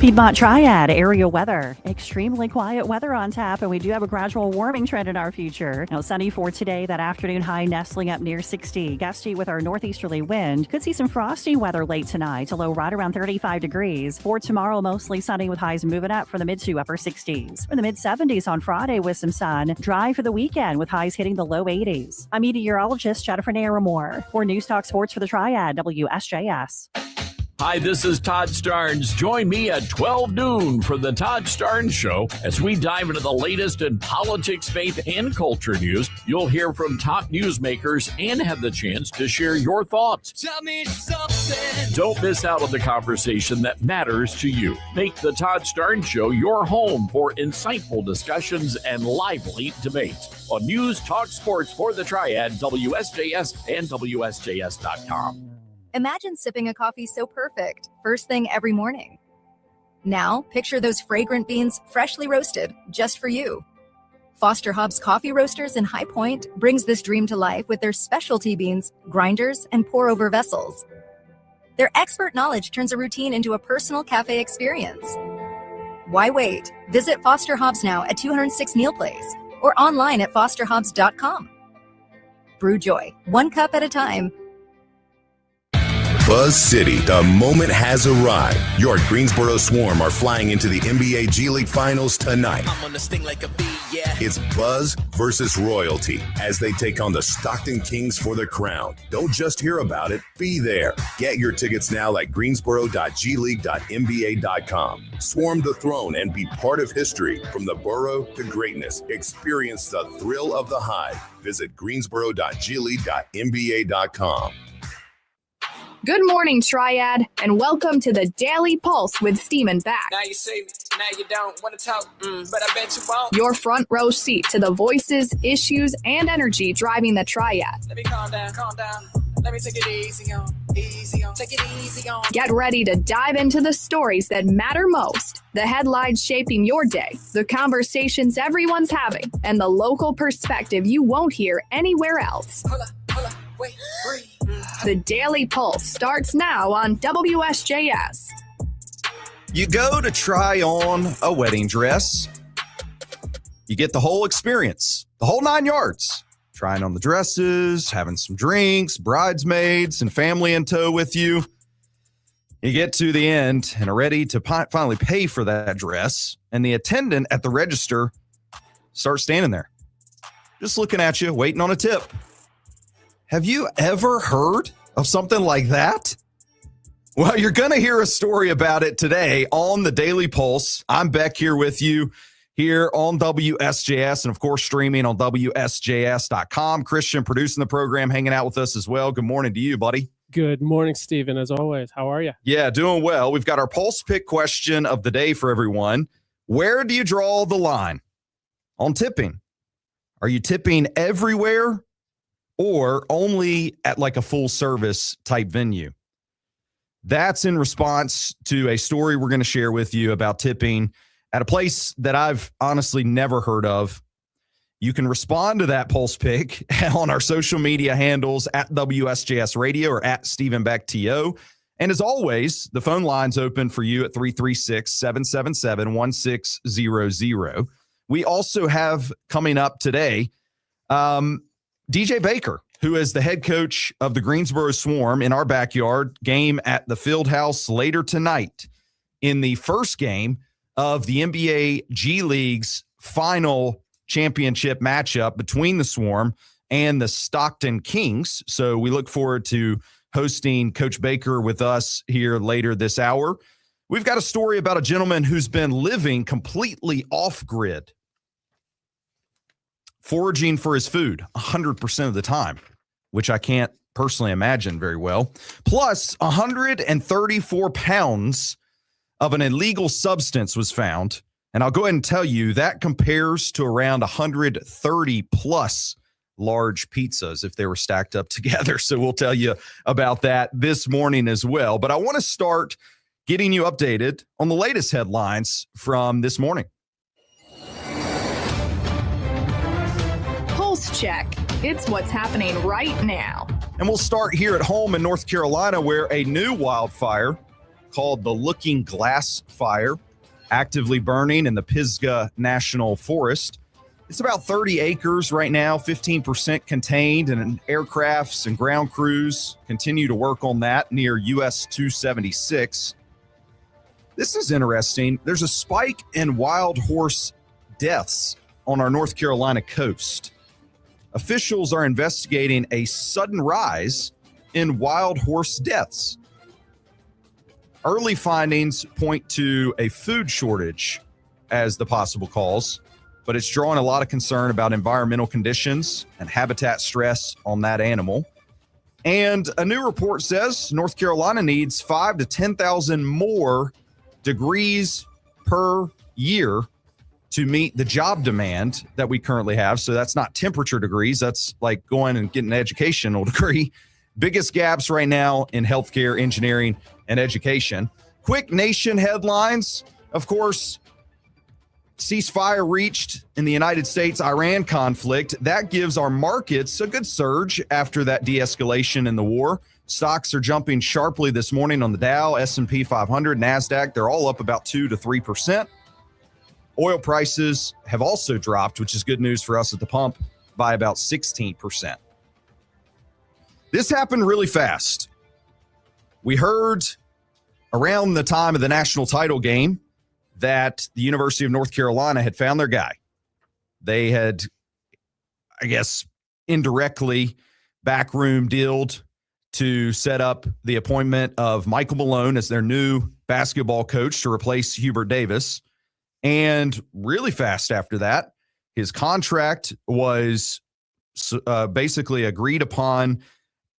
Piedmont Triad area weather. Extremely quiet weather on tap, and we do have a gradual warming trend in our future. Now, sunny for today, that afternoon high nestling up near 60. Gusty with our northeasterly wind. Could see some frosty weather late tonight, a low right around 35 degrees. For tomorrow, mostly sunny with highs moving up from the mid to upper 60s. From the mid 70s on Friday with some sun. Dry for the weekend with highs hitting the low 80s. I'm meteorologist Jennifer Naramore. For News Talk Sports for the Triad, WSJS. Hi, this is Todd Starnes. Join me at 12 noon for the Todd Starnes Show as we dive into the latest in politics, faith, and culture news. You'll hear from top newsmakers and have the chance to share your thoughts. Tell me something. Don't miss out on the conversation that matters to you. Make the Todd Starnes Show your home for insightful discussions and lively debates on News Talk Sports for the Triad, WSJS, and WSJS.com. Imagine sipping a coffee so perfect, first thing every morning. Now, picture those fragrant beans freshly roasted just for you. Foster Hobbs Coffee Roasters in High Point brings this dream to life with their specialty beans, grinders, and pour-over vessels. Their expert knowledge turns a routine into a personal cafe experience. Why wait? Visit Foster Hobbs now at 206 Neal Place or online at fosterhobbs.com. Brew joy, one cup at a time. Buzz City, the moment has arrived. Your Greensboro Swarm are flying into the NBA G League Finals tonight. I'm on the sting like a bee, yeah. It's Buzz versus Royalty as they take on the Stockton Kings for the crown. Don't just hear about it, be there. Get your tickets now at greensboro.gleague.nba.com. Swarm the throne and be part of history from the borough to greatness. Experience the thrill of the Hive. Visit greensboro.gleague.nba.com. Good morning, Triad, and welcome to the Daily Pulse with Steamin' Back. Now you see me, now you don't want to talk, but I bet you won't. Your front row seat to the voices, issues, and energy driving the Triad. Let me calm down. Let me take it easy on, take it easy on. Get ready to dive into the stories that matter most, the headlines shaping your day, the conversations everyone's having, and the local perspective you won't hear anywhere else. Hold up, wait, breathe. The Daily Pulse starts now on WSJS. You go to try on a wedding dress. You get the whole experience, the whole 9 yards. Trying on the dresses, having some drinks, bridesmaids, and family in tow with you. You get to the end and are ready to finally pay for that dress, and the attendant at the register starts standing there, just looking at you, waiting on a tip. Have you ever heard of something like that? Well, you're going to hear a story about it today on the Daily Pulse. I'm Beck here with you here on WSJS and, of course, streaming on WSJS.com. Christian producing the program, hanging out with us as well. Good morning to you, buddy. Good morning, Stephen, as always. How are you? Yeah, doing well. We've got our Pulse Pick question of the day for everyone. Where do you draw the line on tipping? Are you tipping everywhere? Or only at like a full service type venue? That's in response to a story we're going to share with you about tipping at a place that I've honestly never heard of. You can respond to that Pulse Pick on our social media handles at WSJS Radio or at Stephen Beck TO. And as always, the phone line's open for you at 336-777-1600. We also have coming up today, DJ Bakker, who is the head coach of the Greensboro Swarm in our backyard, game at the Fieldhouse later tonight in the first game of the NBA G League's final championship matchup between the Swarm and the Stockton Kings. So we look forward to hosting Coach Bakker with us here later this hour. We've got a story about a gentleman who's been living completely off-grid, foraging for his food 100% of the time, which I can't personally imagine very well. Plus, 134 pounds of an illegal substance was found. And I'll go ahead and tell you that compares to around 130 plus large pizzas if they were stacked up together. So we'll tell you about that this morning as well. But I want to start getting you updated on the latest headlines from this morning. Pulse Check. It's what's happening right now. And we'll start here at home in North Carolina, where a new wildfire called the Looking Glass Fire, actively burning in the Pisgah National Forest. It's about 30 acres right now, 15% contained, and aircrafts and ground crews continue to work on that near US 276. This is interesting. There's a spike in wild horse deaths on our North Carolina coast. Officials are investigating a sudden rise in wild horse deaths. Early findings point to a food shortage as the possible cause, but it's drawing a lot of concern about environmental conditions and habitat stress on that animal. And a new report says North Carolina needs 5,000 to 10,000 more degrees per year to meet the job demand that we currently have. So that's not temperature degrees. That's like going and getting an educational degree. Biggest gaps right now in healthcare, engineering, and education. Quick nation headlines. Of course, ceasefire reached in the United States-Iran conflict. That gives our markets a good surge after that de-escalation in the war. Stocks are jumping sharply this morning on the Dow, S&P 500, NASDAQ. They're all up about 2 to 3%. Oil prices have also dropped, which is good news for us at the pump, by about 16%. This happened really fast. We heard around the time of the national title game that the University of North Carolina had found their guy. They had, I guess, indirectly backroom dealed to set up the appointment of Michael Malone as their new basketball coach to replace Hubert Davis. And really fast after that, his contract was basically agreed upon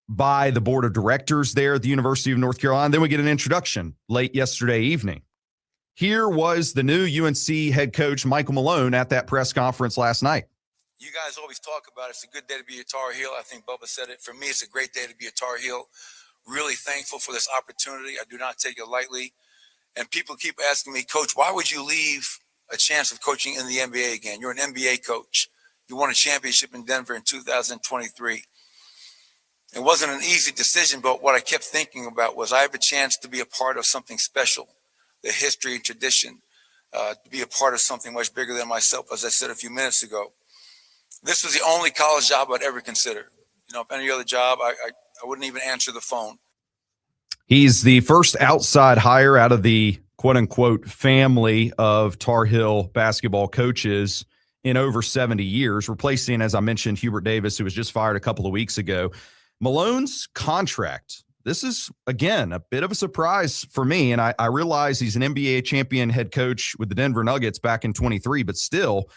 by the board of directors there at the University of North Carolina. Then we get an introduction late yesterday evening. Here was the new UNC head coach, Michael Malone, at that press conference last night. You guys always talk about it's a good day to be a Tar Heel. I think Bubba said it. For me, it's a great day to be a Tar Heel. Really thankful for this opportunity. I do not take it lightly. And people keep asking me, Coach, why would you leave a chance of coaching in the NBA again? You're an NBA coach. You won a championship in Denver in 2023. It wasn't an easy decision, but what I kept thinking about was I have a chance to be a part of something special, the history and tradition, to be a part of something much bigger than myself, as I said a few minutes ago. This was the only college job I'd ever consider. You know, if any other job, I wouldn't even answer the phone. He's the first outside hire out of the quote-unquote family of Tar Heel basketball coaches in over 70 years, replacing, as I mentioned, Hubert Davis, who was just fired a couple of weeks ago. Malone's contract, this is, again, a bit of a surprise for me, and I realize he's an NBA champion head coach with the Denver Nuggets back in 23, but still,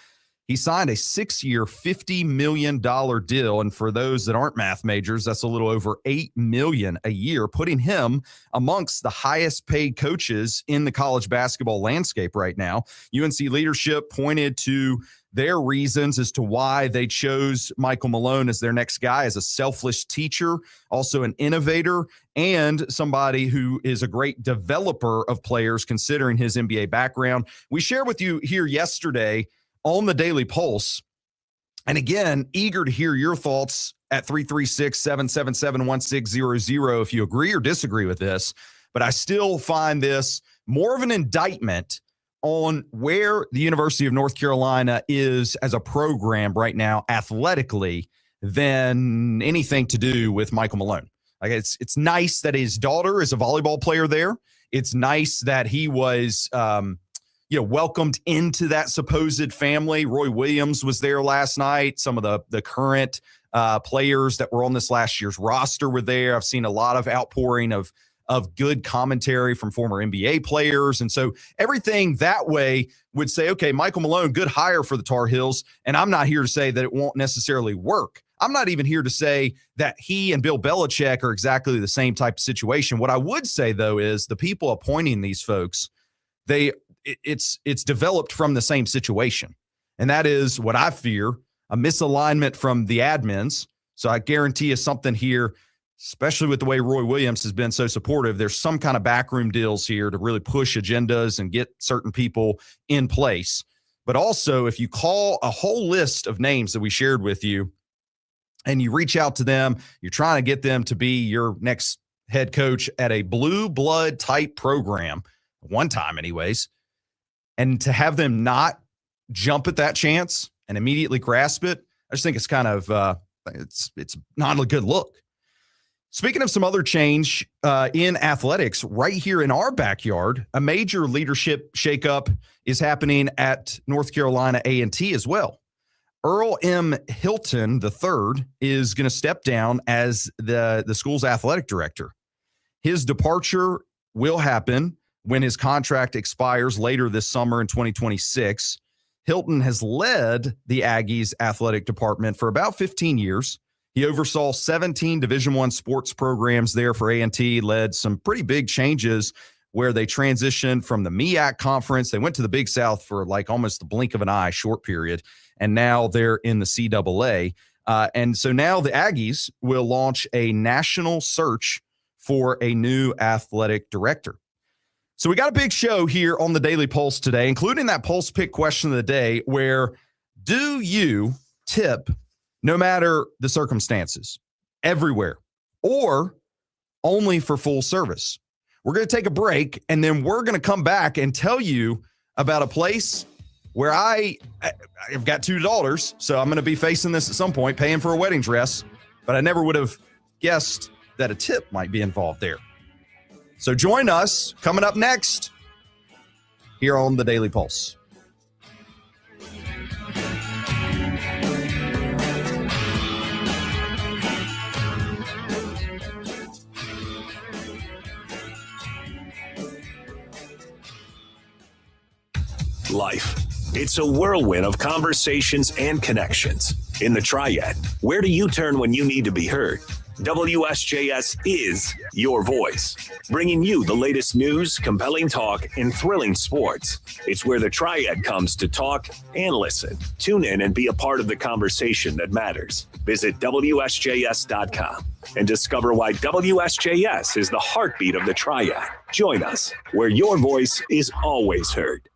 he signed a 6-year, $50 million deal. And for those that aren't math majors, that's a little over $8 million a year, putting him amongst the highest paid coaches in the college basketball landscape right now. UNC leadership pointed to their reasons as to why they chose Michael Malone as their next guy, as a selfless teacher, also an innovator, and somebody who is a great developer of players considering his NBA background. We shared with you here yesterday on the Daily Pulse. And again, eager to hear your thoughts at 336-777-1600 if you agree or disagree with this. But I still find this more of an indictment on where the University of North Carolina is as a program right now athletically than anything to do with Michael Malone. Like it's nice that his daughter is a volleyball player there. It's nice that he was welcomed into that supposed family. Roy Williams was there last night. Some of the current players that were on this last year's roster were there. I've seen a lot of outpouring of good commentary from former NBA players. And so everything that way would say, okay, Michael Malone, good hire for the Tar Heels. And I'm not here to say that it won't necessarily work. I'm not even here to say that he and Bill Belichick are exactly the same type of situation. What I would say, though, is the people appointing these folks, it's developed from the same situation. And that is what I fear, a misalignment from the admins. So I guarantee you something here, especially with the way Roy Williams has been so supportive. There's some kind of backroom deals here to really push agendas and get certain people in place. But also, if you call a whole list of names that we shared with you and you reach out to them, you're trying to get them to be your next head coach at a blue blood type program, one time anyways, and to have them not jump at that chance and immediately grasp it, I just think it's kind of it's not a good look. Speaking of some other change in athletics, right here in our backyard, a major leadership shakeup is happening at North Carolina A&T as well. Earl M. Hilton III is going to step down as the school's athletic director. His departure will happen when his contract expires later this summer in 2026. Hilton has led the Aggies athletic department for about 15 years. He oversaw 17 Division I sports programs there for A&T, led some pretty big changes where they transitioned from the MEAC conference. They went to the Big South for like almost the blink of an eye, short period, and now they're in the CAA. And so now the Aggies will launch a national search for a new athletic director. So we got a big show here on the Daily Pulse today, including that Pulse Pick question of the day, where do you tip no matter the circumstances, everywhere, or only for full service? We're going to take a break, and then we're going to come back and tell you about a place where I've got $2, so I'm going to be facing this at some point, paying for a wedding dress, but I never would have guessed that a tip might be involved there. So join us coming up next here on the Daily Pulse. Life. It's a whirlwind of conversations and connections. In the Triad, where do you turn when you need to be heard? WSJS is your voice, bringing you the latest news, compelling talk, and thrilling sports. It's where the Triad comes to talk and listen. Tune in and be a part of the conversation that matters. Visit WSJS.com and discover why WSJS is the heartbeat of the Triad. Join us, where your voice is always heard.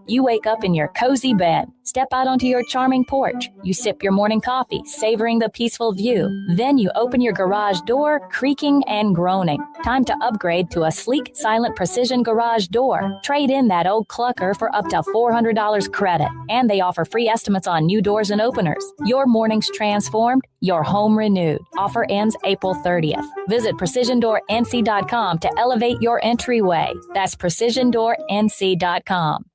You wake up in your cozy bed, step out onto your charming porch. You sip your morning coffee, savoring the peaceful view. Then you open your garage door, creaking and groaning. Time to upgrade to a sleek, silent precision garage door. Trade in that old clucker for up to $400 credit. And they offer free estimates on new doors and openers. Your morning's transformed, your home renewed. Offer ends April 30th. Visit PrecisionDoorNC.com to elevate your entryway. That's PrecisionDoorNC.com.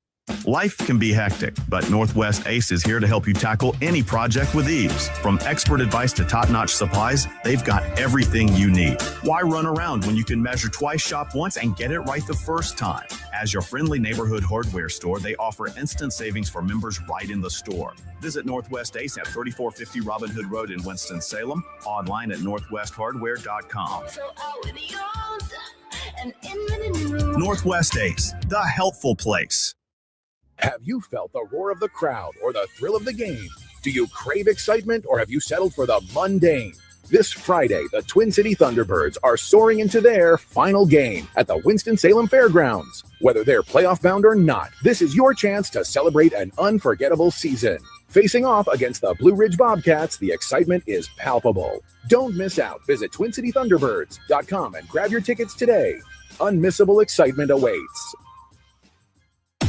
Life can be hectic, but Northwest Ace is here to help you tackle any project with ease. From expert advice to top-notch supplies, they've got everything you need. Why run around when you can measure twice, shop once, and get it right the first time? As your friendly neighborhood hardware store, they offer instant savings for members right in the store. Visit Northwest Ace at 3450 Robin Hood Road in Winston-Salem, online at northwesthardware.com. Northwest Ace, the helpful place. Have you felt the roar of the crowd or the thrill of the game? Do you crave excitement or have you settled for the mundane? This Friday, the Twin City Thunderbirds are soaring into their final game at the Winston-Salem Fairgrounds. Whether they're playoff bound or not, this is your chance to celebrate an unforgettable season. Facing off against the Blue Ridge Bobcats, the excitement is palpable. Don't miss out. Visit TwinCityThunderbirds.com and grab your tickets today. Unmissable excitement awaits.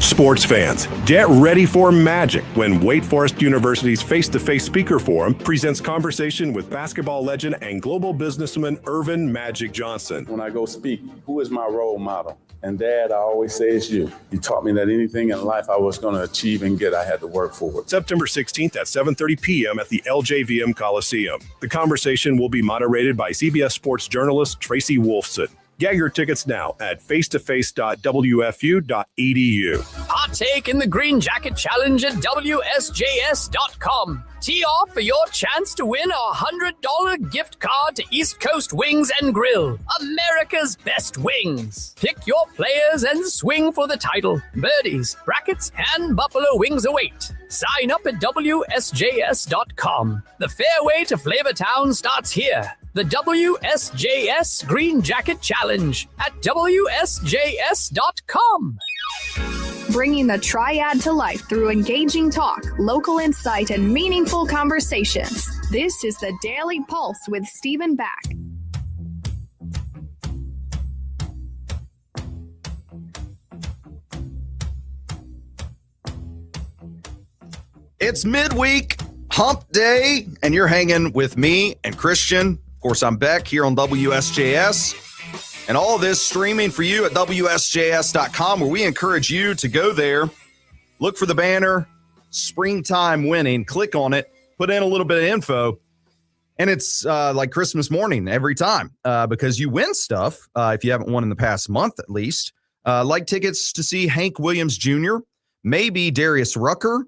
Sports fans, get ready for magic when Wake Forest University's face-to-face speaker forum presents conversation with basketball legend and global businessman Irvin Magic Johnson. When I go speak, who is my role model? And Dad, I always say it's you. You taught me that anything in life I was going to achieve and get, I had to work for it. September 16th at 7:30 p.m. at the LJVM Coliseum. The conversation will be moderated by CBS Sports journalist Tracy Wolfson. Get your tickets now at facetoface.wfu.edu. Partake in the Green Jacket Challenge at WSJS.com. Tee off for your chance to win a $100 gift card to East Coast Wings and Grill, America's best wings. Pick your players and swing for the title. Birdies, brackets, and buffalo wings await. Sign up at WSJS.com. The fairway to Flavortown starts here. The WSJS Green Jacket Challenge at WSJS.com. Bringing the Triad to life through engaging talk, local insight, and meaningful conversations. This is the Daily Pulse with Stephen Back. It's midweek, hump day, and you're hanging with me and Christian. Of course, I'm Beck here on WSJS. And all of this streaming for you at WSJS.com, where we encourage you to go there, look for the banner, Springtime Winning, click on it, put in a little bit of info, and it's like Christmas morning every time because you win stuff, if you haven't won in the past month at least, like tickets to see Hank Williams Jr., maybe Darius Rucker.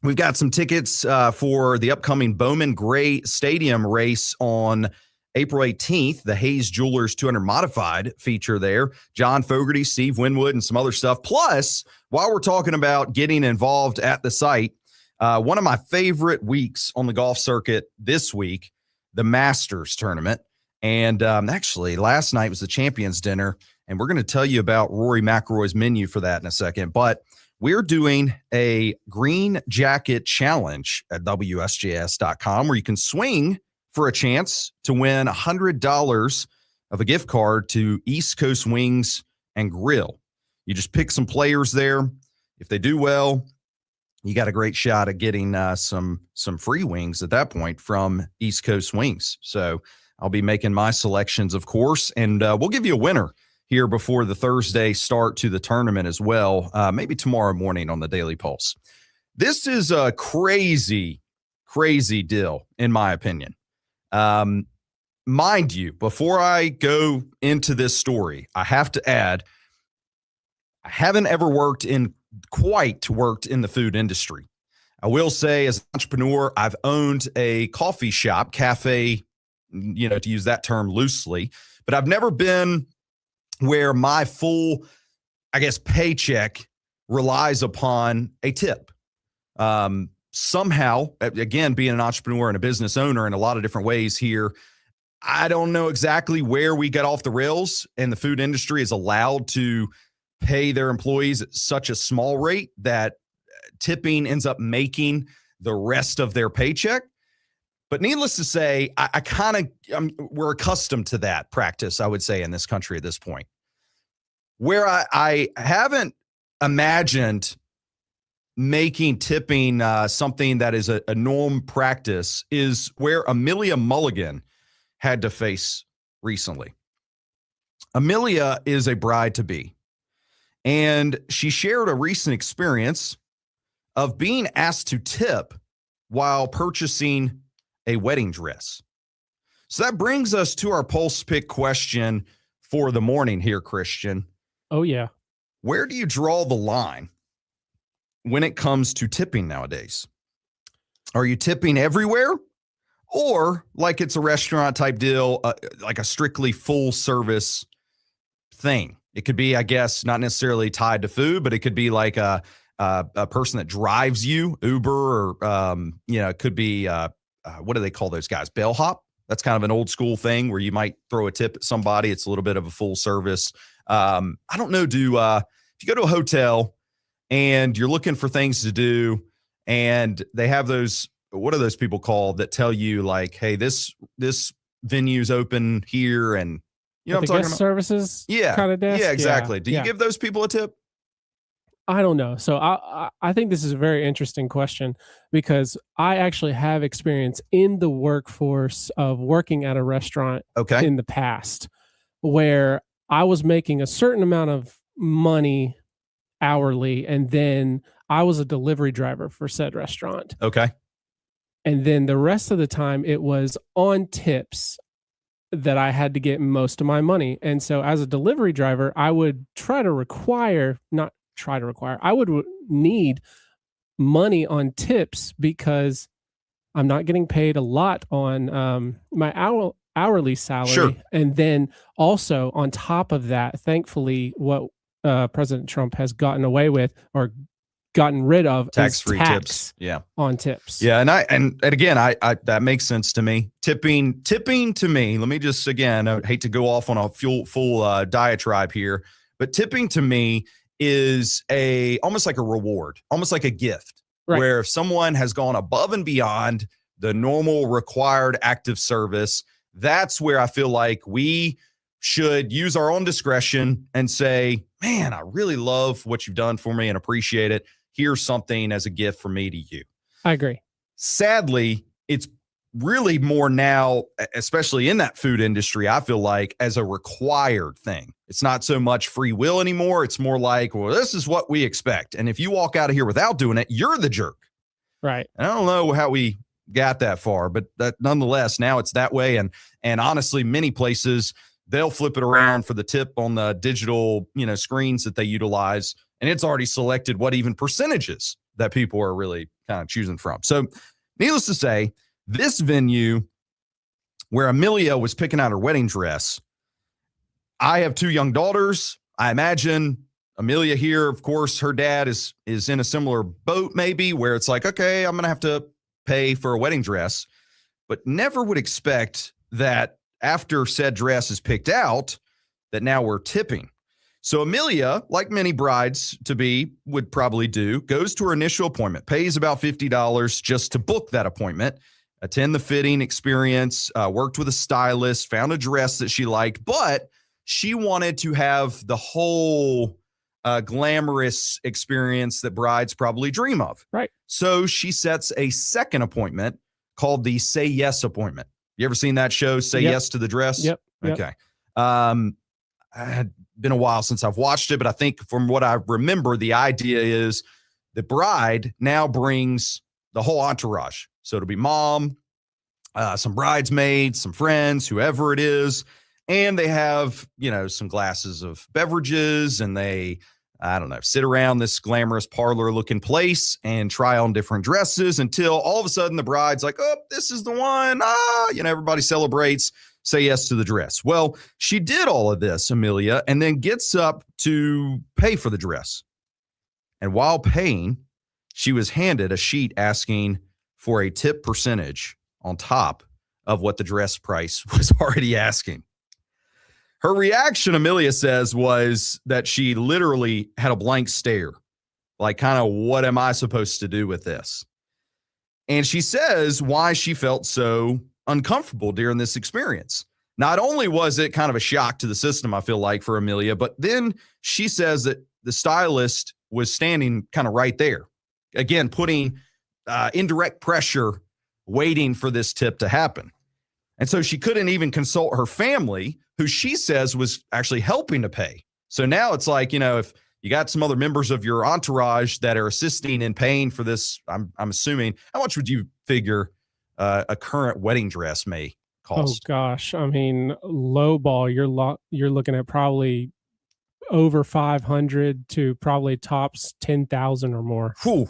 We've got some tickets for the upcoming Bowman Gray Stadium race on April 18th, the Hayes Jewelers 200 Modified feature there. John Fogerty, Steve Winwood, and some other stuff. Plus, while we're talking about getting involved at the site, one of my favorite weeks on the golf circuit this week, the Masters tournament. And actually, last night was the Champions Dinner, and we're going to tell you about Rory McIlroy's menu for that in a second. But we're doing a green jacket challenge at WSJS.com where you can swing for a chance to win $100 of a gift card to East Coast Wings and Grill. You just pick some players there. If they do well, you got a great shot at getting some free wings at that point from East Coast Wings. So I'll be making my selections, of course, and we'll give you a winner here before the Thursday start to the tournament as well, maybe tomorrow morning on the Daily Pulse. This is a crazy, crazy deal, in my opinion. Mind you, before I go into this story, I have to add, I haven't ever worked in the food industry. I will say, as an entrepreneur, I've owned a coffee shop, cafe, to use that term loosely, but I've never been where my full, paycheck relies upon a tip. Somehow, again, being an entrepreneur and a business owner in a lot of different ways here, I don't know exactly where we got off the rails, and the food industry is allowed to pay their employees at such a small rate that tipping ends up making the rest of their paycheck. But needless to say, we're accustomed to that practice, I would say, in this country at this point. Where I haven't imagined making tipping something that is a norm practice is where Amelia Mulligan had to face recently. Amelia is a bride-to-be, and she shared a recent experience of being asked to tip while purchasing a wedding dress. So that brings us to our Pulse Pick question for the morning here, Christian. Oh, yeah. Where do you draw the line when it comes to tipping nowadays? Are you tipping everywhere, or like it's a restaurant type deal, like a strictly full service thing? It could be, I guess, not necessarily tied to food, but it could be like a person that drives you, Uber, or it could be what do they call those guys? Bellhop. That's kind of an old school thing where you might throw a tip at somebody. It's a little bit of a full service. I don't know. If you go to a hotel and you're looking for things to do, and they have those, what are those people called that tell you like, hey, this venue's open here, and you know what I'm talking about? Services, yeah, kind of desk. Yeah, exactly. Yeah. Do you give those people a tip? I don't know. So I think this is a very interesting question, because I actually have experience in the workforce of working at a restaurant in the past, where I was making a certain amount of money hourly, and then I was a delivery driver for said restaurant. Okay. And then the rest of the time it was on tips that I had to get most of my money. And so as a delivery driver, I would I would need money on tips, because I'm not getting paid a lot on my hourly salary. Sure. And then also on top of that, thankfully, what President Trump has gotten away with, or gotten rid of, tax-free tax tips. Yeah. on tips. Yeah. And again, I that makes sense to me. Tipping to me, let me just, again, I hate to go off on a full diatribe here, but tipping to me is almost like a reward, almost like a gift, right, where if someone has gone above and beyond the normal required active service, that's where I feel like we should use our own discretion and say, man, I really love what you've done for me and appreciate it. Here's something as a gift from me to you. I agree. Sadly, it's really more now, especially in that food industry, I feel like, as a required thing. It's not so much free will anymore. It's more like, well, this is what we expect. And if you walk out of here without doing it, you're the jerk. Right. And I don't know how we got that far, but that nonetheless, now it's that way. And honestly, many places, they'll flip it around for the tip on the digital, screens that they utilize. And it's already selected what even percentages that people are really kind of choosing from. So needless to say, this venue where Amelia was picking out her wedding dress, I have 2 young daughters. I imagine Amelia here, of course, her dad is in a similar boat maybe, where it's like, okay, I'm going to have to pay for a wedding dress, but never would expect that after said dress is picked out, that now we're tipping. So Amelia, like many brides to be would probably do, goes to her initial appointment, pays about $50 just to book that appointment, attend the fitting experience, worked with a stylist, found a dress that she liked, but she wanted to have the whole glamorous experience that brides probably dream of. Right. So she sets a second appointment called the Say Yes appointment. You ever seen that show, Say Yes to the Dress? Yep. Okay. I had been a while since I've watched it, but I think from what I remember, the idea is the bride now brings the whole entourage. So it'll be mom, some bridesmaids, some friends, whoever it is. And they have, some glasses of beverages, and they, sit around this glamorous parlor looking place and try on different dresses until all of a sudden the bride's like, oh, this is the one. Everybody celebrates, say yes to the dress. Well, she did all of this, Amelia, and then gets up to pay for the dress. And while paying, she was handed a sheet asking for a tip percentage on top of what the dress price was already asking. Her reaction, Amelia says, was that she literally had a blank stare. Like, kind of, what am I supposed to do with this? And she says why she felt so uncomfortable during this experience. Not only was it kind of a shock to the system, I feel like, for Amelia, but then she says that the stylist was standing kind of right there. Again, putting indirect pressure, waiting for this tip to happen. And so she couldn't even consult her family, who she says was actually helping to pay. So now it's like, if you got some other members of your entourage that are assisting in paying for this, I'm assuming, how much would you figure a current wedding dress may cost? Oh gosh, I mean, low ball, you're looking at probably over 500 to probably tops 10,000 or more. Whew.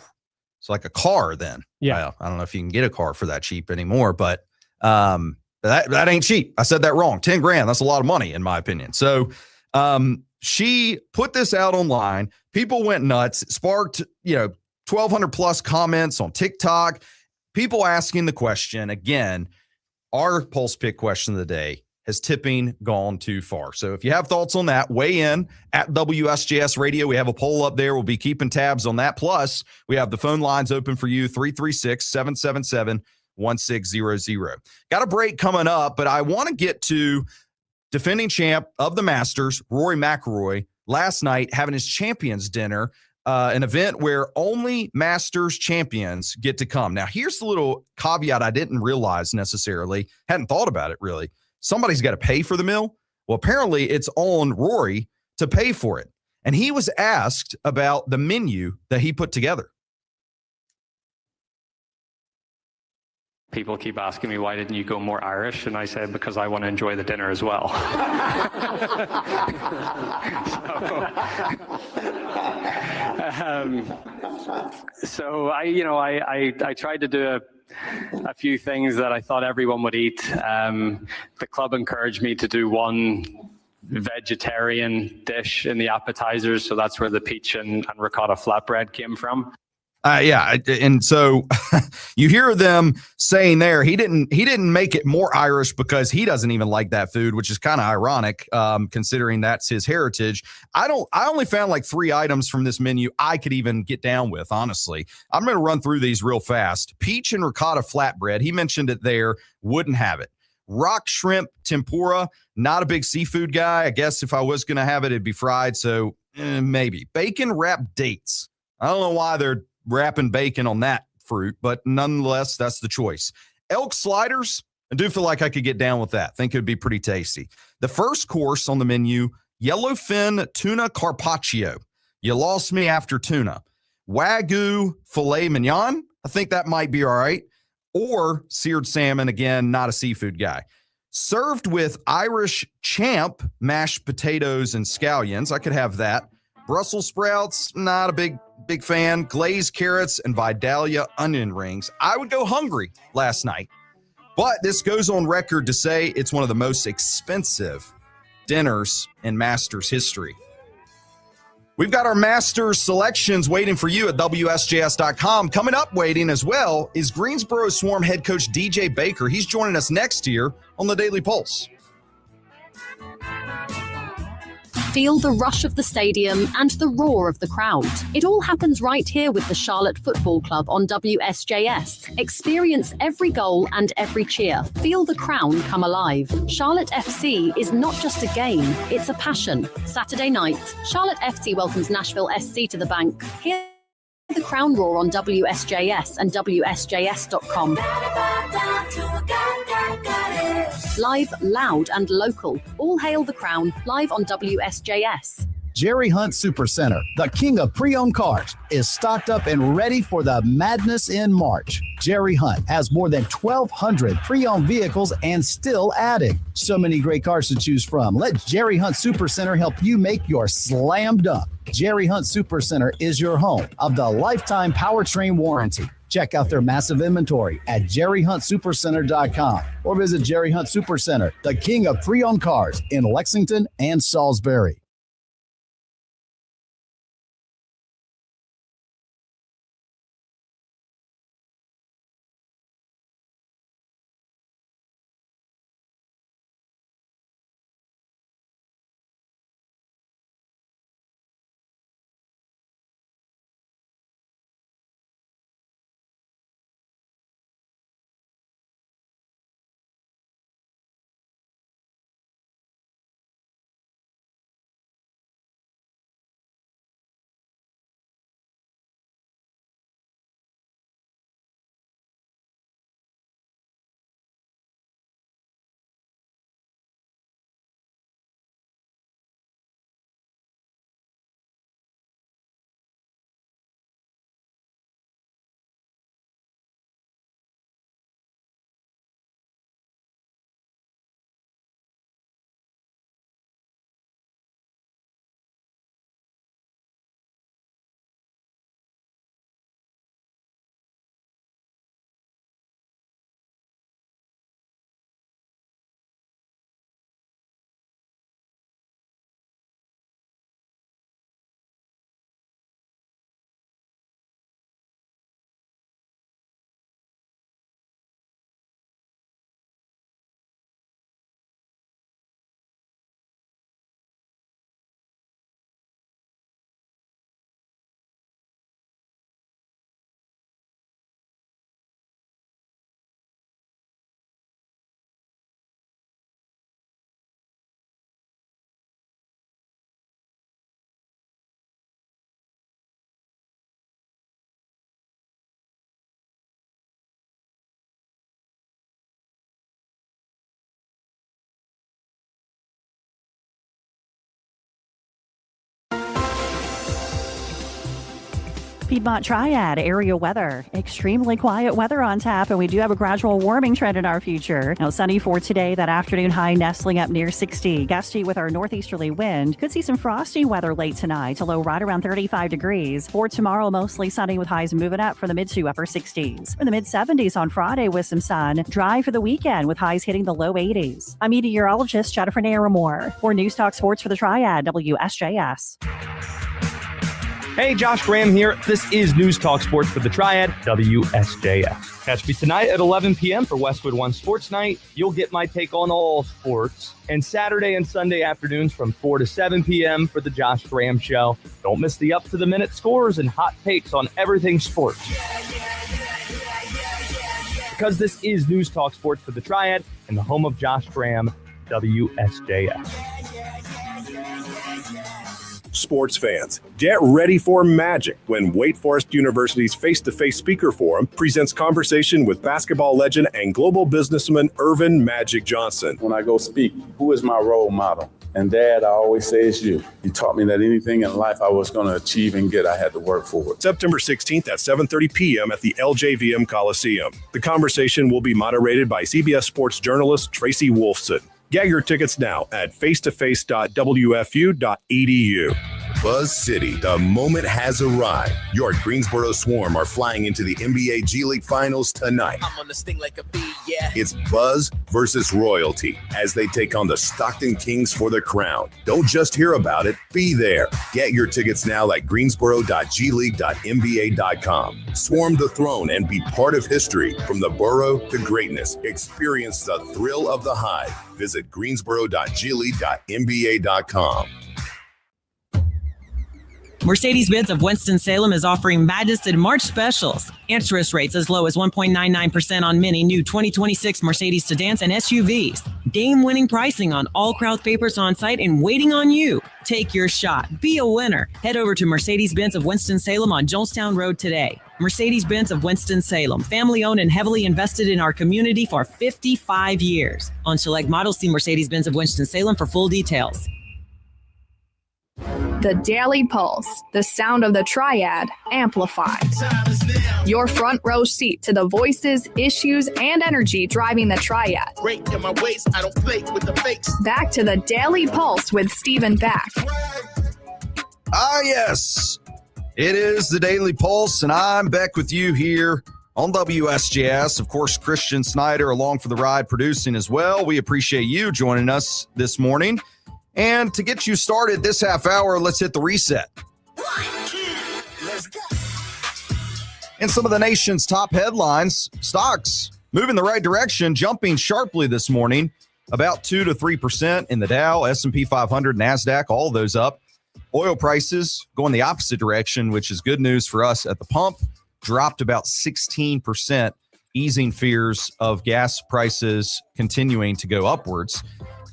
It's like a car then. Yeah. Well, I don't know if you can get a car for that cheap anymore, but that ain't cheap. I said that wrong. 10 grand. That's a lot of money in my opinion. So she put this out online. People went nuts. It sparked, 1,200 plus comments on TikTok. People asking the question again, our Pulse Pick question of the day: has tipping gone too far? So if you have thoughts on that, weigh in at WSJS Radio. We have a poll up there. We'll be keeping tabs on that. Plus, we have the phone lines open for you, 336-777-1600. Got a break coming up, but I want to get to defending champ of the Masters, Rory McIlroy, last night having his champions dinner, an event where only Masters champions get to come. Now, here's the little caveat I didn't realize necessarily, hadn't thought about it really. Somebody's got to pay for the meal. Well, apparently it's on Rory to pay for it. And he was asked about the menu that he put together. People keep asking me, why didn't you go more Irish? And I said, because I want to enjoy the dinner as well. So I tried to do a few things that I thought everyone would eat. The club encouraged me to do one vegetarian dish in the appetizers, so that's where the peach and ricotta flatbread came from. And so you hear them saying there, he didn't make it more Irish because he doesn't even like that food, which is kind of ironic, considering that's his heritage. I only found like 3 items from this menu I could even get down with, honestly. I'm going to run through these real fast. Peach and ricotta flatbread, he mentioned it there, wouldn't have it. Rock shrimp tempura, not a big seafood guy. I guess if I was going to have it, it'd be fried, so maybe. Bacon wrapped dates. I don't know why they're wrapping bacon on that fruit, but nonetheless, that's the choice. Elk sliders, I do feel like I could get down with that. Think it would be pretty tasty. The first course on the menu, yellowfin tuna carpaccio. You lost me after tuna. Wagyu filet mignon, I think that might be all right. Or seared salmon, again, not a seafood guy. Served with Irish champ mashed potatoes and scallions. I could have that. Brussels sprouts, not a big fan. Glazed carrots and Vidalia onion rings. I would go hungry last night. But this goes on record to say it's one of the most expensive dinners in Masters history. We've got our Masters selections waiting for you at WSJS.com. Coming up waiting as well is Greensboro Swarm head coach DJ Bakker. He's joining us next year on the Daily Pulse. Feel the rush of the stadium and the roar of the crowd. It all happens right here with the Charlotte Football Club on WSJS. Experience every goal and every cheer. Feel the crown come alive. Charlotte FC is not just a game, it's a passion. Saturday night, Charlotte FC welcomes Nashville SC to the bank. Hear the crown roar on WSJS and WSJS.com. Live, loud, and local. All hail the crown, live on WSJS. Jerry Hunt Supercenter, the king of pre-owned cars, is stocked up and ready for the madness in March. Jerry Hunt has more than 1,200 pre-owned vehicles and still adding. So many great cars to choose from. Let Jerry Hunt Supercenter help you make your slam dunk. Jerry Hunt Supercenter is your home of the lifetime powertrain warranty. Check out their massive inventory at jerryhuntsupercenter.com or visit Jerry Hunt Supercenter, the king of pre-owned cars in Lexington and Salisbury. Piedmont Triad area weather. Extremely quiet weather on tap, and we do have a gradual warming trend in our future. Now, sunny for today, that afternoon high nestling up near 60. Gusty with our northeasterly wind. Could see some frosty weather late tonight, a low right around 35 degrees. For tomorrow, mostly sunny with highs moving up from the mid to upper 60s. In the mid 70s on Friday with some sun. Dry for the weekend with highs hitting the low 80s. I'm meteorologist Jennifer Naramore. For News Talk Sports for the Triad, WSJS. Hey, Josh Graham here. This is News Talk Sports for the Triad, WSJS. Catch me tonight at 11 p.m. for Westwood One Sports Night. You'll get my take on all sports. And Saturday and Sunday afternoons from 4 to 7 p.m. for the Josh Graham Show. Don't miss the up-to-the-minute scores and hot takes on everything sports. Because this is News Talk Sports for the Triad and the home of Josh Graham, WSJS. Sports fans, get ready for magic when Wake Forest University's face-to-face speaker forum presents conversation with basketball legend and global businessman Irvin Magic Johnson. When I go speak, who is my role model? And Dad, I always say it's you. You taught me that anything in life I was going to achieve and get, I had to work for it. September 16th at 7:30 p.m. at the LJVM Coliseum. The conversation will be moderated by CBS Sports journalist Tracy Wolfson. Get your tickets now at facetoface.wfu.edu. Buzz City, the moment has arrived. Your Greensboro Swarm are flying into the NBA G League Finals tonight. I'm on the sting like a bee, yeah. It's Buzz versus Royalty as they take on the Stockton Kings for the crown. Don't just hear about it, be there. Get your tickets now at greensboro.gleague.nba.com. Swarm the throne and be part of history from the borough to greatness. Experience the thrill of the Hive. Visit greensboro.gleague.nba.com. Mercedes-Benz of Winston-Salem is offering Madness in March specials. Interest rates as low as 1.99% on many new 2026 Mercedes sedans and SUVs. Game-winning pricing on all Krauth papers on site and waiting on you. Take your shot. Be a winner. Head over to Mercedes-Benz of Winston-Salem on Jonestown Road today. Mercedes-Benz of Winston-Salem, family-owned and heavily invested in our community for 55 years. On select models, see Mercedes-Benz of Winston-Salem for full details. The Daily Pulse, the sound of the Triad, amplified. Your front row seat to the voices, issues, and energy driving the Triad. Break in my waist, I don't play with the fakes. Back to the Daily Pulse with Stephen Back. Ah, yes. It is the Daily Pulse, and I'm back with you here on WSJS. Of course, Christian Snyder along for the ride producing as well. We appreciate you joining us this morning. And to get you started this half hour, let's hit the reset. Let's go. And some of the nation's top headlines, stocks moving the right direction, jumping sharply this morning, about 2 to 3% in the Dow, S&P 500, NASDAQ, all of those up. Oil prices going the opposite direction, which is good news for us at the pump, dropped about 16%, easing fears of gas prices continuing to go upwards.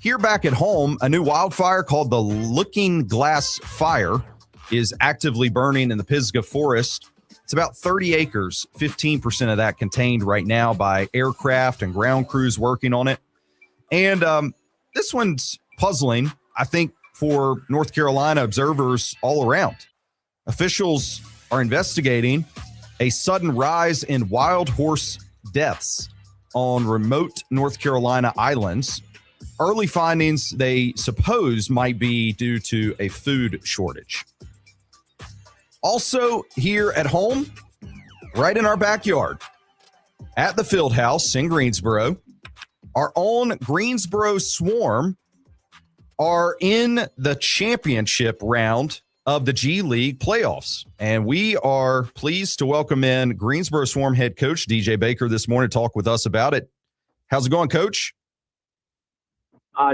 Here back at home, a new wildfire called the Looking Glass Fire is actively burning in the Pisgah Forest. It's about 30 acres, 15% of that contained right now by aircraft and ground crews working on it. And this one's puzzling, I think, for North Carolina observers all around. Officials are investigating a sudden rise in wild horse deaths on remote North Carolina islands. Early findings, they suppose, might be due to a food shortage. Also, here at home, right in our backyard, at the field house in Greensboro, our own Greensboro Swarm are in the championship round of the G League playoffs. And we are pleased to welcome in Greensboro Swarm head coach DJ Bakker this morning to talk with us about it. How's it going, Coach?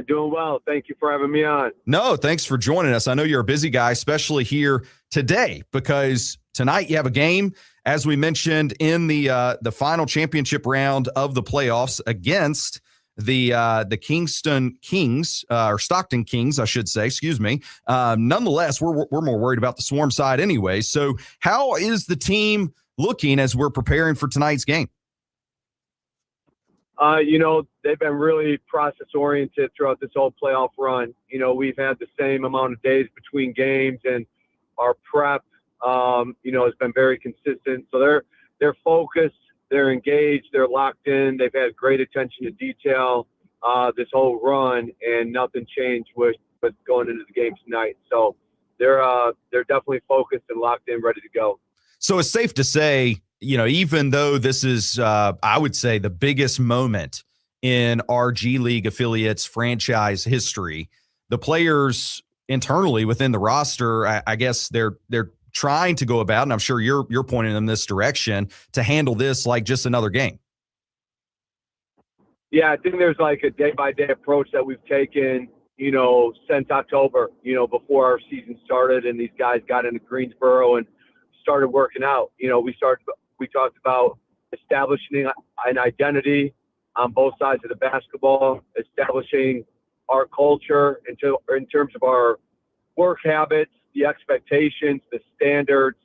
Doing well. Thank you for having me on. No, thanks for joining us. I know you're a busy guy, especially here today, because tonight you have a game, as we mentioned, in the final championship round of the playoffs against the Kingston Kings, or Stockton Kings, I should say. Excuse me. Nonetheless, we're more worried about the Swarm side anyway. So, how is the team looking as we're preparing for tonight's game? They've been really process-oriented throughout this whole playoff run. We've had the same amount of days between games, and our prep, has been very consistent. So they're focused, they're engaged, they're locked in. They've had great attention to detail this whole run, and nothing changed with going into the game tonight. So they're definitely focused and locked in, ready to go. So it's safe to say, even though this is, I would say, the biggest moment in our G League affiliates franchise history, the players internally within the roster, I guess they're trying to go about, and I'm sure you're pointing them this direction, to handle this like just another game. Yeah, I think there's like a day-by-day approach that we've taken, since October, before our season started and these guys got into Greensboro and started working out. We talked about establishing an identity on both sides of the basketball, establishing our culture in terms of our work habits, the expectations, the standards,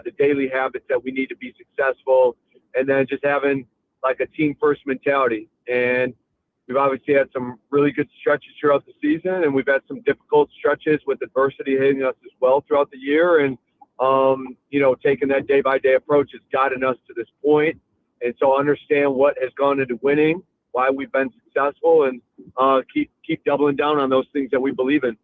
the daily habits that we need to be successful, and then just having like a team first mentality. And we've obviously had some really good stretches throughout the season, and we've had some difficult stretches with adversity hitting us as well throughout the year. And, taking that day by day approach has gotten us to this point. And so understand what has gone into winning, why we've been successful, and keep doubling down on those things that we believe in.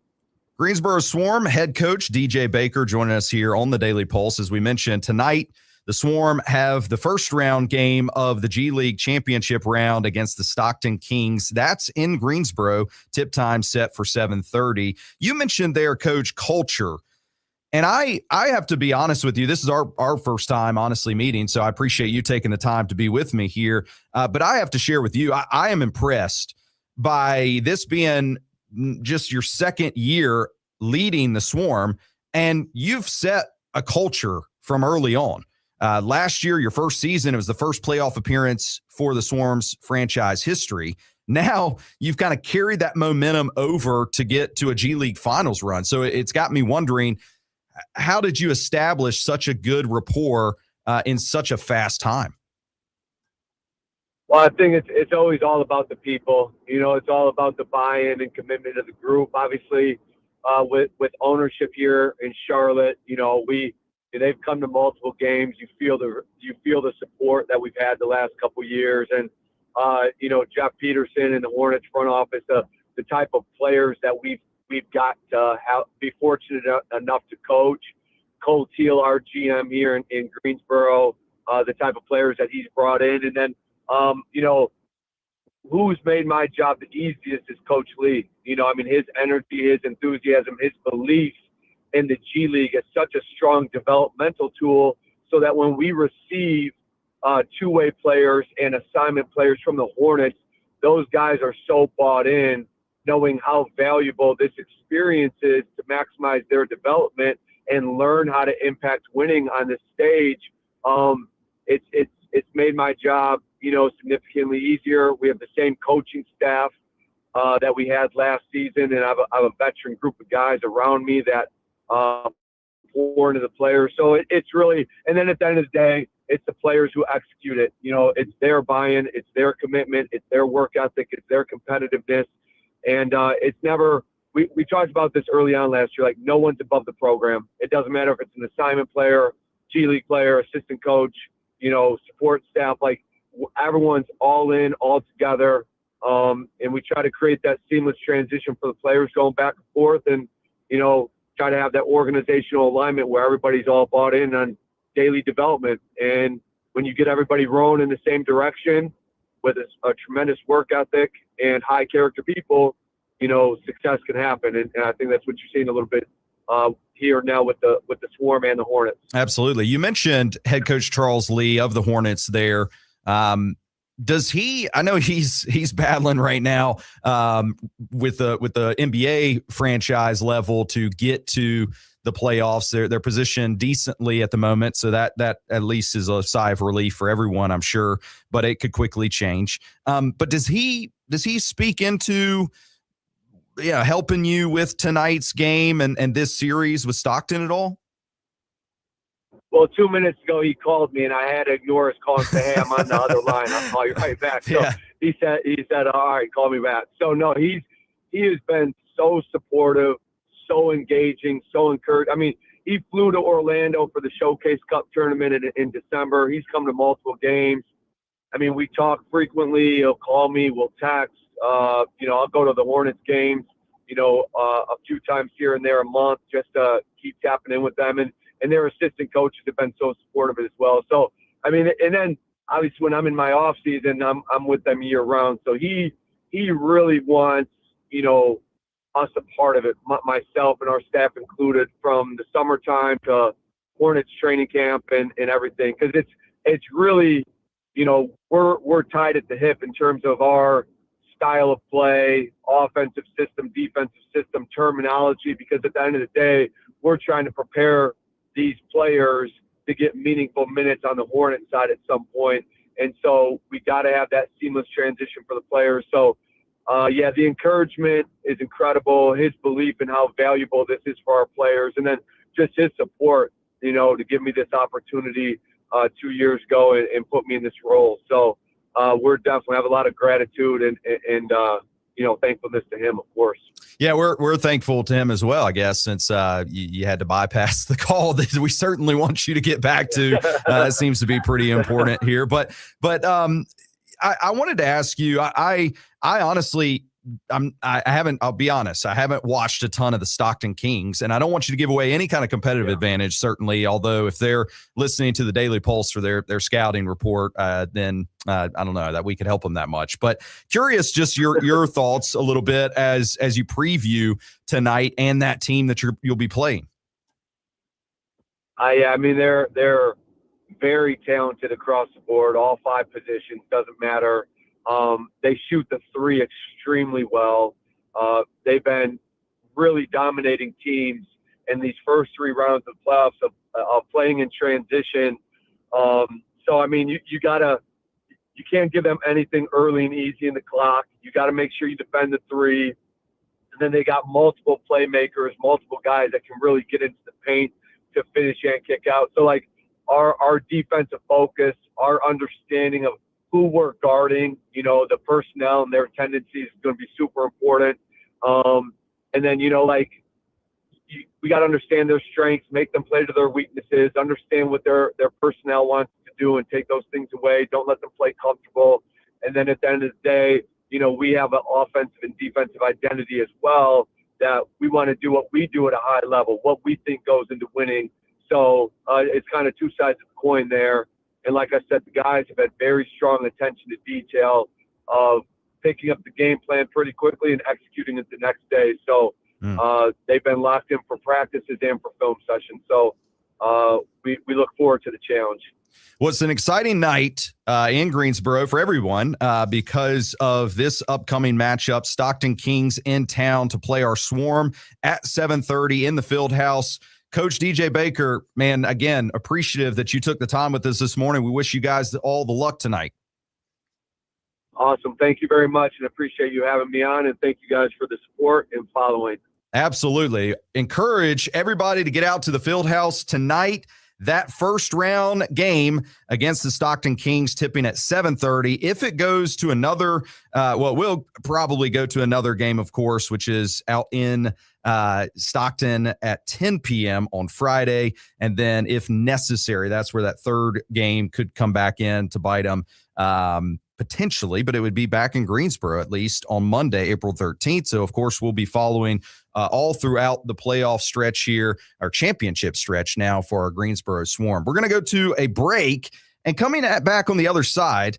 Greensboro Swarm head coach DJ Bakker joining us here on the Daily Pulse. As we mentioned tonight, the Swarm have the first round game of the G League championship round against the Stockton Kings. That's in Greensboro. Tip time set for 7:30. You mentioned there, Coach, culture. And I have to be honest with you. This is our first time, honestly, meeting, so I appreciate you taking the time to be with me here. But I have to share with you, I am impressed by this being just your second year leading the Swarm, and you've set a culture from early on. Last year, your first season, it was the first playoff appearance for the Swarm's franchise history. Now you've kind of carried that momentum over to get to a G League finals run. So it's got me wondering, how did you establish such a good rapport in such a fast time? Well, I think it's always all about the people. It's all about the buy-in and commitment of the group. Obviously, with ownership here in Charlotte, they've come to multiple games. You feel the support that we've had the last couple of years, and Jeff Peterson and the Hornets front office, the type of players that we've got to be fortunate enough to coach. Cole Teal, our GM here in Greensboro, the type of players that he's brought in, and then who's made my job the easiest is Coach Lee. His energy, his enthusiasm, his belief in the G League is such a strong developmental tool, so that when we receive two-way players and assignment players from the Hornets, those guys are so bought in, knowing how valuable this experience is to maximize their development and learn how to impact winning on the stage. It's made my job, significantly easier. We have the same coaching staff that we had last season, and I have a veteran group of guys around me that pour into the players. So it's really, and then at the end of the day, it's the players who execute it. It's their buy-in, it's their commitment, it's their work ethic, it's their competitiveness. And it's never, we talked about this early on last year, like no one's above the program. It doesn't matter if it's an assignment player, G League player, assistant coach, support staff, like everyone's all in, all together. And we try to create that seamless transition for the players going back and forth, and, try to have that organizational alignment where everybody's all bought in on daily development. And when you get everybody rowing in the same direction with a tremendous work ethic and high character people, success can happen. And I think that's what you're seeing a little bit here now with the Swarm and the Hornets. Absolutely. You mentioned head coach Charles Lee of the Hornets there. Does he, I know he's battling right now with the NBA franchise level to get to the playoffs. They're positioned decently at the moment, so that at least is a sigh of relief for everyone, I'm sure, but it could quickly change. But does he speak into helping you with tonight's game and this series with Stockton at all? Well, 2 minutes ago, he called me, and I had to ignore his call and say, hey, I'm on the other line. I'll call you right back. So he said, all right, call me back. So, no, he has been so supportive, so engaging, so encouraged. He flew to Orlando for the Showcase Cup tournament in December. He's come to multiple games. We talk frequently. He'll call me. We'll text. I'll go to the Hornets games, a few times here and there a month just to keep tapping in with them. And their assistant coaches have been so supportive as well. So, and then obviously when I'm in my off season, I'm with them year round. So he really wants, us a part of it, myself and our staff included, from the summertime to Hornets training camp and everything. Cause it's really, we're tied at the hip in terms of our style of play, offensive system, defensive system, terminology, because at the end of the day, we're trying to prepare these players to get meaningful minutes on the Hornet side at some point. And so we got to have that seamless transition for the players. So yeah, the encouragement is incredible. His belief in how valuable this is for our players, and then just his support, to give me this opportunity 2 years ago and put me in this role. So we're definitely have a lot of gratitude and thankfulness to him, of course. Yeah, we're thankful to him as well, I guess, since you had to bypass the call that we certainly want you to get back to. That seems to be pretty important here. But I wanted to ask you, I honestly, I'll be honest, I haven't watched a ton of the Stockton Kings, and I don't want you to give away any kind of competitive advantage, certainly, although if they're listening to the Daily Pulse for their scouting report, then I don't know that we could help them that much. But curious, just your thoughts a little bit as you preview tonight and that team that you'll be playing. I mean, they're very talented across the board, all 5 positions, doesn't matter. They shoot the 3 extremely well. They've been really dominating teams in these first 3 rounds of playoffs of playing in transition. So, I mean, you can't give them anything early and easy in the clock. You got to make sure you defend the 3. And then they got multiple playmakers, multiple guys that can really get into the paint to finish and kick out. So, like, our defensive focus, our understanding of who we're guarding, the personnel and their tendencies is going to be super important. And then, we got to understand their strengths, make them play to their weaknesses, understand what their personnel wants to do and take those things away. Don't let them play comfortable. And then at the end of the day, we have an offensive and defensive identity as well, that we want to do what we do at a high level, what we think goes into winning. So it's kind of 2 sides of the coin there. And like I said, the guys have had very strong attention to detail of picking up the game plan pretty quickly and executing it the next day. So they've been locked in for practices and for film sessions. So we look forward to the challenge. Well, it's an exciting night in Greensboro for everyone because of this upcoming matchup. Stockton Kings in town to play our Swarm at 7:30 in the field house. Coach DJ Bakker, man, again, appreciative that you took the time with us this morning. We wish you guys all the luck tonight. Awesome. Thank you very much, and appreciate you having me on, and thank you guys for the support and following. Absolutely. Encourage everybody to get out to the field house tonight. That first round game against the Stockton Kings tipping at 7:30. If it goes to another, we'll probably go to another game, of course, which is out in Stockton at 10 p.m. on Friday. And then if necessary, that's where that third game could come back in to bite them potentially, but it would be back in Greensboro at least on Monday, April 13th. So, of course, we'll be following all throughout the playoff stretch here, our championship stretch now for our Greensboro Swarm. We're going to go to a break, and coming back on the other side,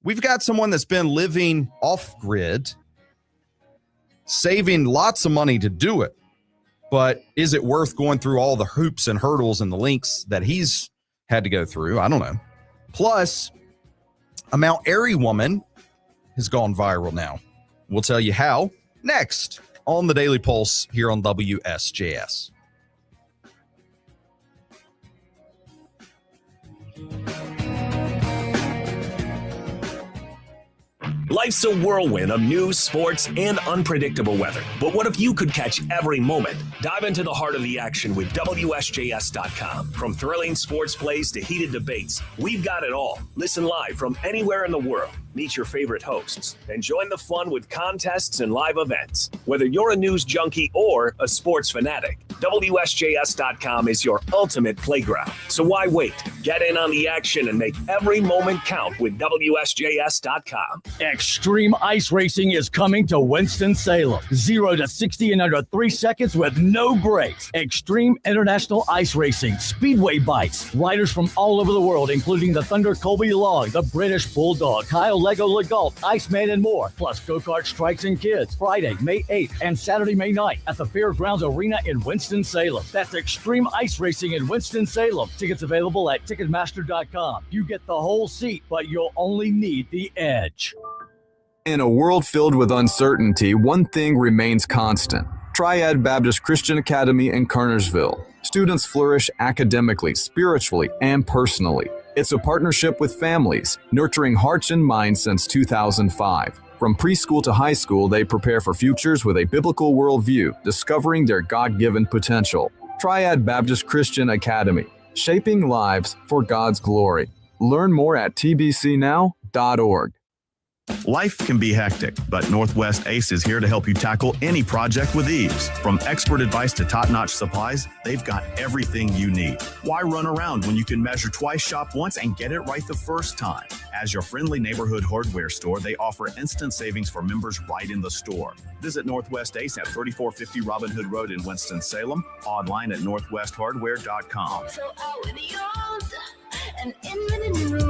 we've got someone that's been living off-grid, saving lots of money to do it. But is it worth going through all the hoops and hurdles and the links that he's had to go through? I don't know. Plus, a Mount Airy woman has gone viral now. We'll tell you how next on the Daily Pulse here on WSJS. Life's a whirlwind of news, sports, and unpredictable weather. But what if you could catch every moment? Dive into the heart of the action with WSJS.com. From thrilling sports plays to heated debates, we've got it all. Listen live from anywhere in the world. Meet your favorite hosts and join the fun with contests and live events. Whether you're a news junkie or a sports fanatic, WSJS.com is your ultimate playground. So why wait? Get in on the action and make every moment count with WSJS.com. Extreme ice racing is coming to Winston-Salem. 0 to 60 in under 3 seconds with no brakes. Extreme International Ice Racing, Speedway Bikes, riders from all over the world, including the Thunder Colby Log, the British Bulldog, Kyle Lego Legault, Iceman, and more. Plus go-kart strikes and kids. Friday, May 8th and Saturday, May 9th at the Fairgrounds Arena in Winston-Salem. That's Extreme Ice Racing in Winston-Salem. Tickets available at Ticketmaster.com. You get the whole seat, but you'll only need the edge. In a world filled with uncertainty, one thing remains constant. Triad Baptist Christian Academy in Kernersville. Students flourish academically, spiritually, and personally. It's a partnership with families, nurturing hearts and minds since 2005. From preschool to high school, they prepare for futures with a biblical worldview, discovering their God-given potential. Triad Baptist Christian Academy, shaping lives for God's glory. Learn more at tbcnow.org. Life can be hectic, but Northwest Ace is here to help you tackle any project with ease. From expert advice to top-notch supplies, they've got everything you need. Why run around when you can measure twice, shop once, and get it right the first time? As your friendly neighborhood hardware store, they offer instant savings for members right in the store. Visit Northwest Ace at 3450 Robin Hood Road in Winston-Salem, online at northwesthardware.com.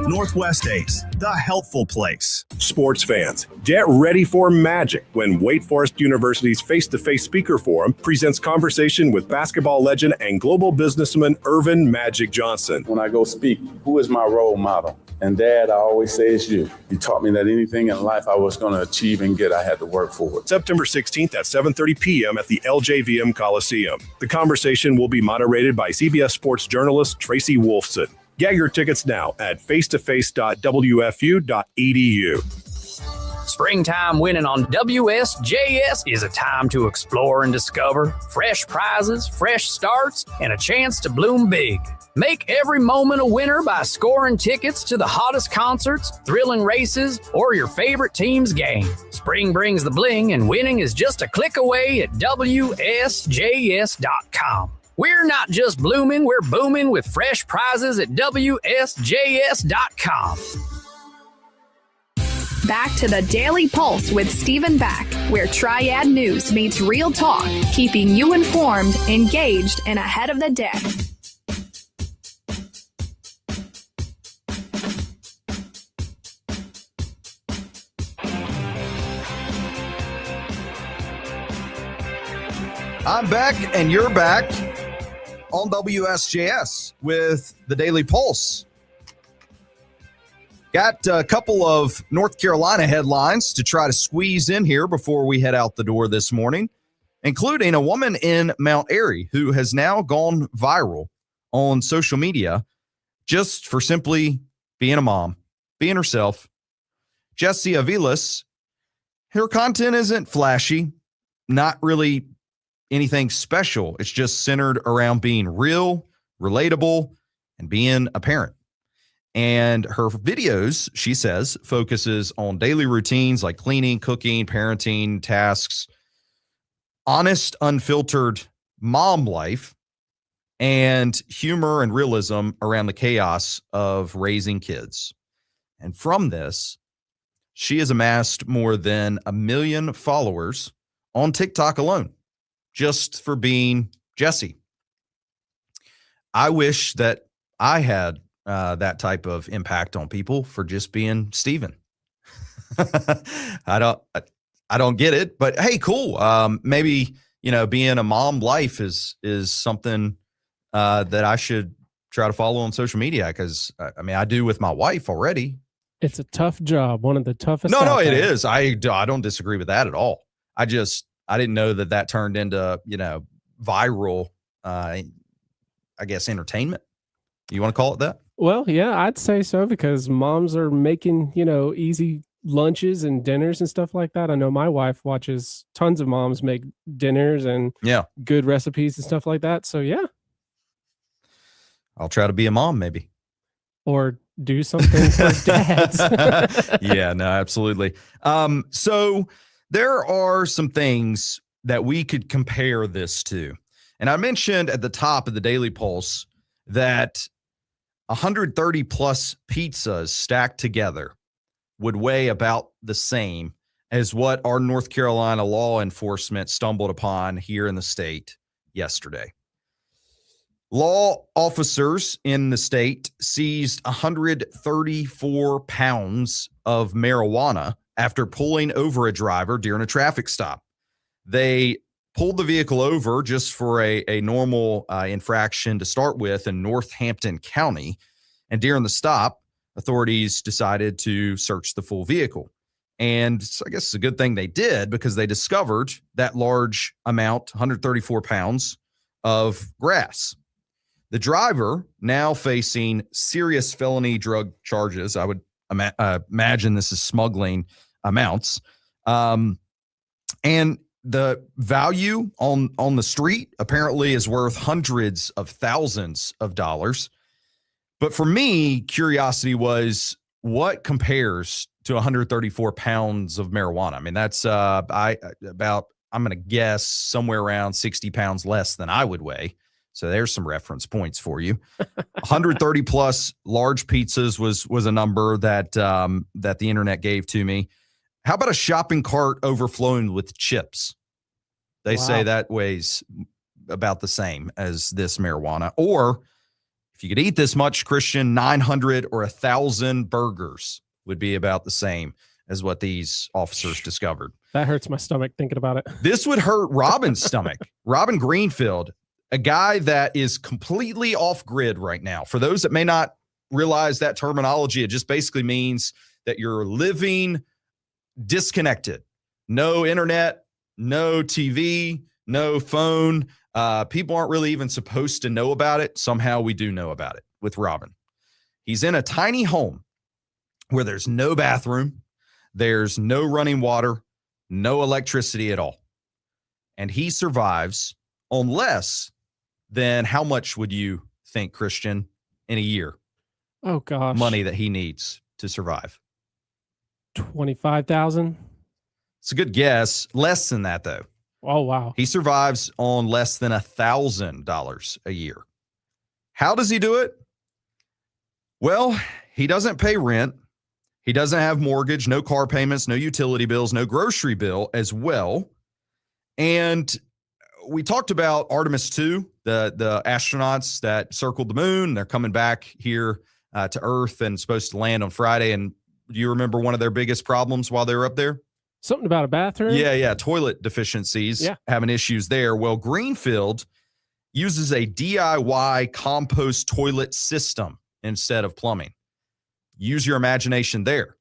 Northwest Ace, the helpful place. Sports fans, get ready for magic when Wake Forest University's face-to-face speaker forum presents conversation with basketball legend and global businessman Irvin Magic Johnson. When I go speak, who is my role model? And Dad, I always say it's you. You taught me that anything in life I was going to achieve and get, I had to work for it. September 16th at 7:30 p.m. at the LJVM Coliseum. The conversation will be moderated by CBS Sports journalist Tracy Wolfson. Get your tickets now at facetoface.wfu.edu. Springtime winning on WSJS is a time to explore and discover fresh prizes, fresh starts, and a chance to bloom big. Make every moment a winner by scoring tickets to the hottest concerts, thrilling races, or your favorite team's game. Spring brings the bling, and winning is just a click away at WSJS.com. We're not just blooming, we're booming with fresh prizes at WSJS.com. Back to the Daily Pulse with Stephen Back, where Triad News meets real talk, keeping you informed, engaged, and ahead of the day. I'm back, and you're back on WSJS with the Daily Pulse. Got a couple of North Carolina headlines to try to squeeze in here before we head out the door this morning, including a woman in Mount Airy who has now gone viral on social media just for simply being a mom, being herself. Jessie Aviles, her content isn't flashy, not really anything special. It's just centered around being real, relatable, and being a parent. And her videos, she says, focuses on daily routines like cleaning, cooking, parenting, tasks, honest, unfiltered mom life, and humor and realism around the chaos of raising kids. And from this, she has amassed more than 1 million followers on TikTok alone, just for being Jessie. I wish that I had that type of impact on people for just being Steven. I don't get it, but hey, cool. Maybe, being a mom life is something that I should try to follow on social media, because I do with my wife already. It's a tough job, one of the toughest. No, it is. I don't disagree with that at all. I didn't know that turned into, viral, I guess, entertainment. You want to call it that? Well, yeah, I'd say so, because moms are making, easy lunches and dinners and stuff like that. I know my wife watches tons of moms make dinners and good recipes and stuff like that. So, yeah. I'll try to be a mom, maybe. Or do something for dads. Yeah, no, absolutely. So there are some things that we could compare this to. And I mentioned at the top of the Daily Pulse that 130 plus pizzas stacked together would weigh about the same as what our North Carolina law enforcement stumbled upon here in the state yesterday. Law officers in the state seized 134 pounds of marijuana after pulling over a driver during a traffic stop. They pulled the vehicle over just for a normal infraction to start with in Northampton County. And during the stop, authorities decided to search the full vehicle. And I guess it's a good thing they did, because they discovered that large amount, 134 pounds of grass. The driver, now facing serious felony drug charges, I would imagine this is smuggling amounts, And the value on the street apparently is worth hundreds of thousands of dollars. But for me, curiosity was what compares to 134 pounds of marijuana. I mean, that's I'm going to guess somewhere around 60 pounds less than I would weigh. So there's some reference points for you. 130 plus large pizzas was a number that that the internet gave to me. How about a shopping cart overflowing with chips? They say that weighs about the same as this marijuana. Or if you could eat this much, Christian, 900 or 1,000 burgers would be about the same as what these officers discovered. That hurts my stomach thinking about it. This would hurt Robin's stomach. Robin Greenfield, a guy that is completely off grid right now. For those that may not realize that terminology, it just basically means that you're living disconnected. No internet, no TV, no phone. People aren't really even supposed to know about it. Somehow we do know about it with Robin. He's in a tiny home where there's no bathroom, there's no running water, no electricity at all. And he survives on less than how much would you think, Christian, in a year? Oh, gosh. Money that he needs to survive. 25,000. It's a good guess. Less than that, though. Oh, wow. He survives on less than $1,000 a year. How does he do it? Well, he doesn't pay rent. He doesn't have mortgage, no car payments, no utility bills, no grocery bill as well. And we talked about Artemis 2, the astronauts that circled the moon. They're coming back here to Earth and supposed to land on Friday. And do you remember one of their biggest problems while they were up there? Something about a bathroom? Yeah. Toilet deficiencies, having issues there. Well, Greenfield uses a DIY compost toilet system instead of plumbing. Use your imagination there.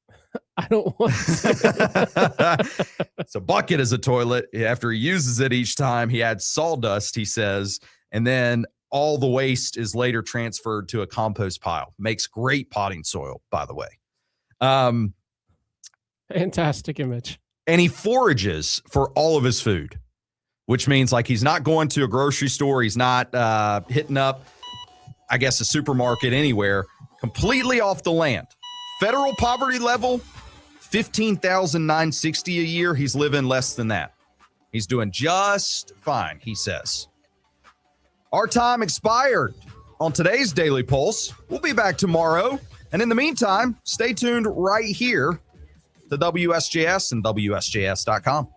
I don't want to. It's a bucket as a toilet. After he uses it each time, he adds sawdust, he says, and then all the waste is later transferred to a compost pile. Makes great potting soil, by the way. Fantastic image. And he forages for all of his food, which means like he's not going to a grocery store. He's not hitting up, I guess, a supermarket anywhere. Completely off the land. Federal poverty level, $15,960 a year. He's living less than that. He's doing just fine, he says. Our time expired on today's Daily Pulse. We'll be back tomorrow. And in the meantime, stay tuned right here to WSJS and WSJS.com.